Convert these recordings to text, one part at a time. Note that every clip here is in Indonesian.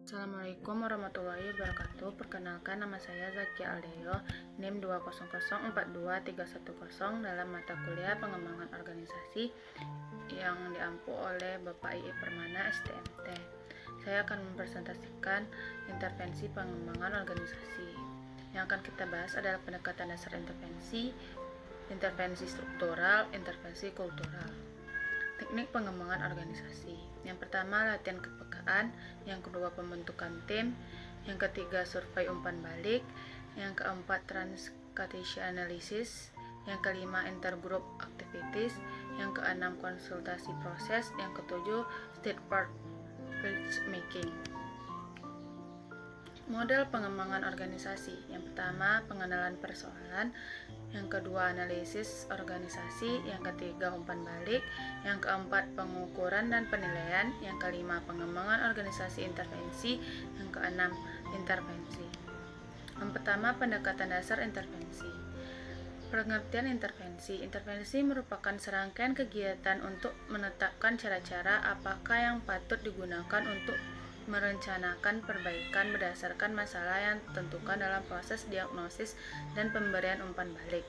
Assalamualaikum warahmatullahi wabarakatuh. Perkenalkan, nama saya Zakia Aldeyo, NIM 200423110 dalam mata kuliah pengembangan organisasi yang diampu oleh Bapak I.I. Permana, STMT. Saya akan mempresentasikan intervensi pengembangan organisasi. Yang akan kita bahas adalah pendekatan dasar intervensi, intervensi struktural, intervensi kultural. Teknik pengembangan organisasi. Yang pertama, latihan kepekaan. Yang kedua, pembentukan tim. Yang ketiga, survei umpan balik. Yang keempat, transkripsi analisis. Yang kelima, intergroup activities. Yang keenam, konsultasi proses. Yang ketujuh, stakeholder making. Model pengembangan organisasi. Yang pertama, pengenalan persoalan. Yang kedua, analisis organisasi. Yang ketiga, umpan balik. Yang keempat, pengukuran dan penilaian. Yang kelima, pengembangan organisasi intervensi. Yang keenam, intervensi. Yang pertama, pendekatan dasar intervensi. Pengertian intervensi. Intervensi merupakan serangkaian kegiatan untuk menetapkan cara-cara apakah yang patut digunakan untuk merencanakan perbaikan berdasarkan masalah yang ditentukan dalam proses diagnosis dan pemberian umpan balik.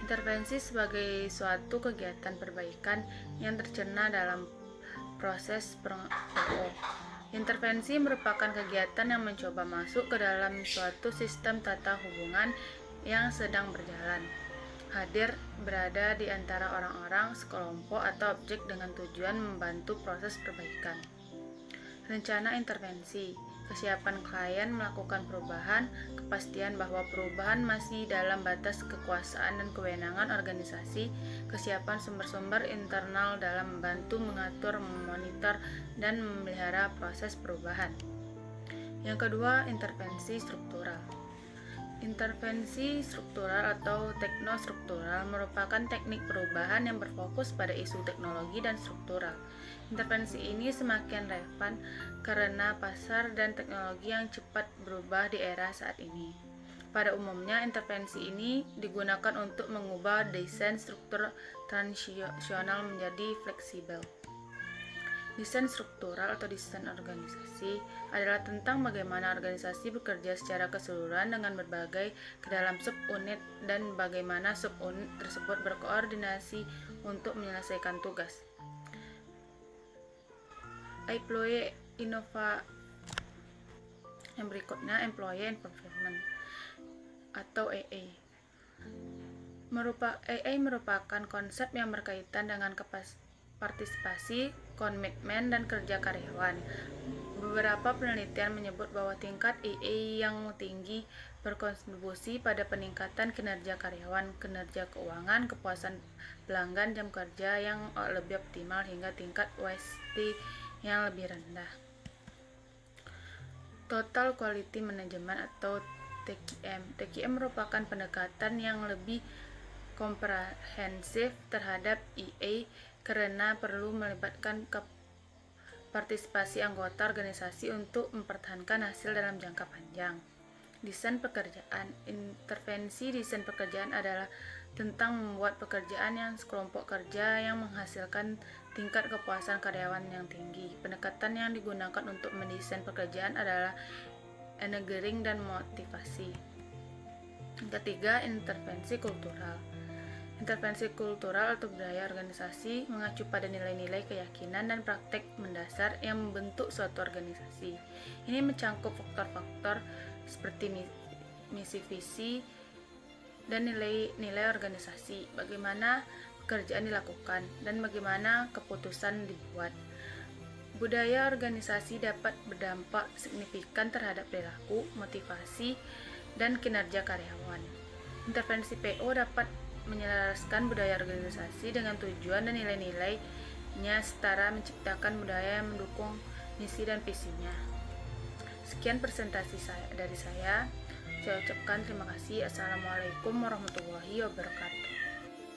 Intervensi sebagai suatu kegiatan perbaikan yang tercerna dalam proses PO. Intervensi merupakan kegiatan yang mencoba masuk ke dalam suatu sistem tata hubungan yang sedang berjalan, hadir berada di antara orang-orang, sekelompok, atau objek dengan tujuan membantu proses perbaikan. Rencana intervensi, kesiapan klien melakukan perubahan, kepastian bahwa perubahan masih dalam batas kekuasaan dan kewenangan organisasi, kesiapan sumber-sumber internal dalam membantu mengatur, memonitor, dan memelihara proses perubahan. Yang kedua, intervensi struktural. Intervensi struktural atau teknostruktural merupakan teknik perubahan yang berfokus pada isu teknologi dan struktural. Intervensi ini semakin relevan karena pasar dan teknologi yang cepat berubah di era saat ini. Pada umumnya, intervensi ini digunakan untuk mengubah desain struktur transisional menjadi fleksibel. Desain struktural atau desain organisasi adalah tentang bagaimana organisasi bekerja secara keseluruhan dengan berbagai ke dalam subunit dan bagaimana subunit tersebut berkoordinasi untuk menyelesaikan tugas. Employee yang berikutnya, Employee Involvement atau AA. AA merupakan konsep yang berkaitan dengan partisipasi, komitmen, dan kerja karyawan. Beberapa penelitian menyebut bahwa tingkat EA yang tinggi berkontribusi pada peningkatan kinerja karyawan, kinerja keuangan, kepuasan pelanggan, jam kerja yang lebih optimal, hingga tingkat WST yang lebih rendah. Total Quality Management atau TQM. TQM merupakan pendekatan yang lebih komprehensif terhadap EA karena perlu melibatkan partisipasi anggota organisasi untuk mempertahankan hasil dalam jangka panjang. Desain pekerjaan. Intervensi desain pekerjaan adalah tentang membuat pekerjaan yang sekelompok kerja yang menghasilkan tingkat kepuasan karyawan yang tinggi. Pendekatan yang digunakan untuk mendesain pekerjaan adalah engineering dan motivasi. Ketiga, intervensi kultural. Intervensi kultural atau budaya organisasi mengacu pada nilai-nilai, keyakinan, dan praktek mendasar yang membentuk suatu organisasi. Ini mencangkup faktor-faktor seperti misi, visi, dan nilai-nilai organisasi, bagaimana pekerjaan dilakukan, dan bagaimana keputusan dibuat. Budaya organisasi dapat berdampak signifikan terhadap perilaku, motivasi, dan kinerja karyawan. Intervensi PO dapat menyelaraskan budaya organisasi dengan tujuan dan nilai-nilainya setara, menciptakan budaya yang mendukung misi dan visinya. Sekian presentasi dari saya. Saya ucapkan terima kasih. Assalamualaikum warahmatullahi wabarakatuh.